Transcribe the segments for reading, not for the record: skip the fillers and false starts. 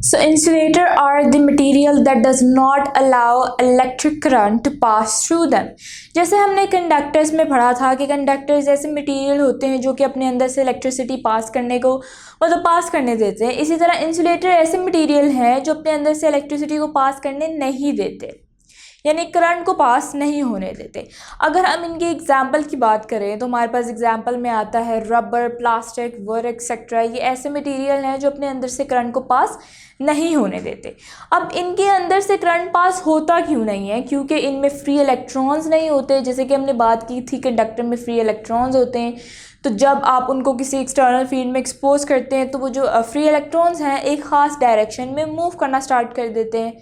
So insulator are the material that does not allow electric current to pass through them. जैसे हमने conductors में पढ़ा था कि कंडक्टर्स ऐसे मटेरियल होते हैं जो कि अपने अंदर से इलेक्ट्रिसिटी पास करने को पास करने देते हैं। इसी तरह इंसुलेटर ऐसे मटेरियल हैं जो अपने अंदर से इलेक्ट्रिसिटी को पास करने नहीं देते, यानी करंट को पास नहीं होने देते। अगर हम इनके एग्जाम्पल की बात करें तो हमारे पास एग्जाम्पल में आता है रबर, प्लास्टिक, वुड एक्सेट्रा। ये ऐसे मटेरियल हैं जो अपने अंदर से करंट को पास नहीं होने देते। अब इनके अंदर से करंट पास होता क्यों नहीं है? क्योंकि इनमें फ्री इलेक्ट्रॉन्स नहीं होते। जैसे कि हमने बात की थी कंडक्टर में फ्री इलेक्ट्रॉन्स होते हैं, तो जब आप उनको किसी एक्सटर्नल फील्ड में एक्सपोज करते हैं तो वो जो फ्री इलेक्ट्रॉन्स हैं एक ख़ास डायरेक्शन में मूव करना स्टार्ट कर देते हैं,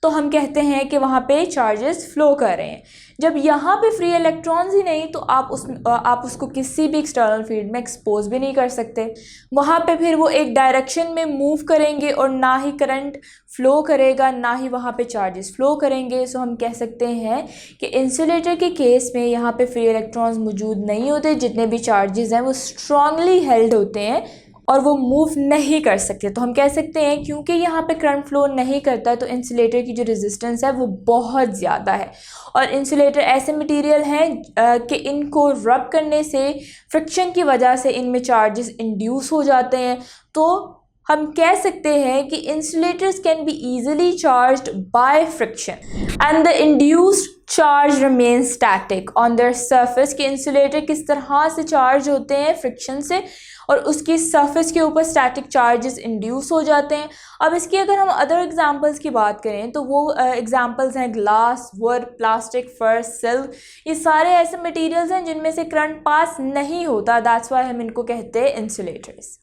तो हम कहते हैं कि वहाँ पे चार्जेस फ्लो कर रहे हैं। जब यहाँ पे फ्री इलेक्ट्रॉन्स ही नहीं तो आप उसको किसी भी एक्सटर्नल फील्ड में एक्सपोज भी नहीं कर सकते। वहाँ पे फिर वो एक डायरेक्शन में मूव करेंगे और ना ही करंट फ्लो करेगा, ना ही वहाँ पे चार्जेस फ्लो करेंगे। सो हम कह सकते हैं कि इंसुलेटर के केस में यहाँ पे फ्री इलेक्ट्रॉन्स मौजूद नहीं होते। जितने भी चार्जेस हैं वो स्ट्रांगली हेल्ड होते हैं और वो मूव नहीं कर सकते। तो हम कह सकते हैं क्योंकि यहाँ पे करंट फ्लो नहीं करता तो इंसुलेटर की जो रेजिस्टेंस है वो बहुत ज़्यादा है। और इंसुलेटर ऐसे मटेरियल हैं कि इनको रब करने से फ्रिक्शन की वजह से इनमें चार्जेस इंड्यूस हो जाते हैं। तो हम कह सकते हैं कि insulators can be easily charged by friction and the induced charge remain static on their surface. कि इंसुलेटर किस तरह से चार्ज होते हैं फ्रिक्शन से और उसकी सरफेस के ऊपर स्टैटिक चार्जेस इंड्यूस हो जाते हैं। अब इसकी अगर हम अदर एग्जांपल्स की बात करें तो वो एग्जांपल्स हैं ग्लास, वुड, प्लास्टिक, फर्श, सिल्क। ये सारे ऐसे मटेरियल्स हैं जिनमें से करंट पास नहीं होता। दैट्स वाई हम इनको कहते हैं insulators.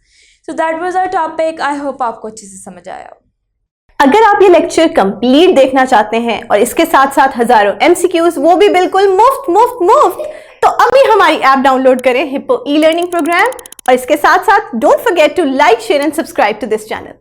So that was our topic. I hope आपको अच्छे से समझ आया हो। अगर आप ये लेक्चर कंप्लीट देखना चाहते हैं और इसके साथ साथ हजारों MCQs वो भी बिल्कुल मुफ्त तो अभी हमारी ऐप डाउनलोड करें हिप्पो ई लर्निंग प्रोग्राम और इसके साथ साथ don't forget to like, share and subscribe to this channel.